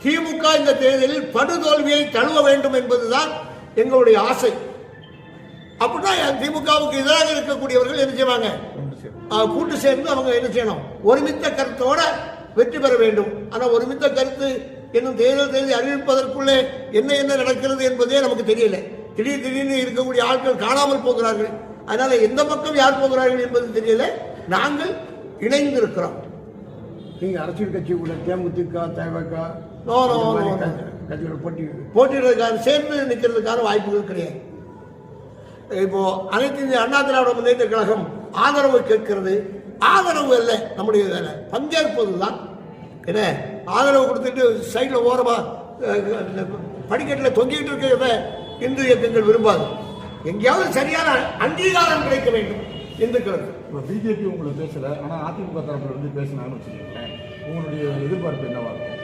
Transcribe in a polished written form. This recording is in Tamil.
திமுக இந்த தேர்தலில் படுதோல்வியை தழுவ வேண்டும் என்பதுதான் எங்களுடைய ஆசை. அப்படின்னா திமுகவுக்கு எதிராக இருக்கக்கூடியவர்கள் என்ன செய்வாங்க? கூட்டு சேர்ந்து அவங்க என்ன செய்யணும்? ஒருமித்த கருத்தோட வெற்றி பெற வேண்டும். ஆனால் ஒருமித்த கருத்து என்னும் தேர்தல் அறிவிப்பதற்குள்ளே என்ன என்ன நடக்கிறது என்பதே நமக்கு தெரியல. திடீர்னு இருக்கக்கூடிய ஆட்கள் காணாமல் போகிறார்கள். அதனால எந்த பக்கம் யார் போகிறார்கள் என்பது தெரியல. நாங்கள் இணைந்து இருக்கிறோம். நீங்க அரசியல் கட்சி கூட தேமுதிக, தவிக போட்டியிடுறதுக்கான சேர்ந்து நிற்கிறதுக்கான வாய்ப்புகள் கிடையாது. இப்போ அனைத்து இந்திய அண்ணா திராவிட முன்னேற்ற கழகம் ஆதரவு கேட்கிறது. ஆதரவு அல்ல நம்முடைய வேலை, பங்கேற்பதுதான். என்ன ஆதரவு கொடுத்துட்டு சைடில் ஓரமா படிக்கட்டில் தொங்கிட்டு இருக்கிறத இந்து இயக்கங்கள் விரும்பாது. எங்கேயாவது சரியான அங்கீகாரம் கிடைக்க வேண்டும் இந்துக்களுக்கு. பிஜேபி உங்களை பேசல, ஆனால் அதிமுக தரப்புல இருந்து பேசினான்னு வச்சுக்கோங்களேன், உங்களுடைய எதிர்பார்ப்பு என்னவா இருக்கும்?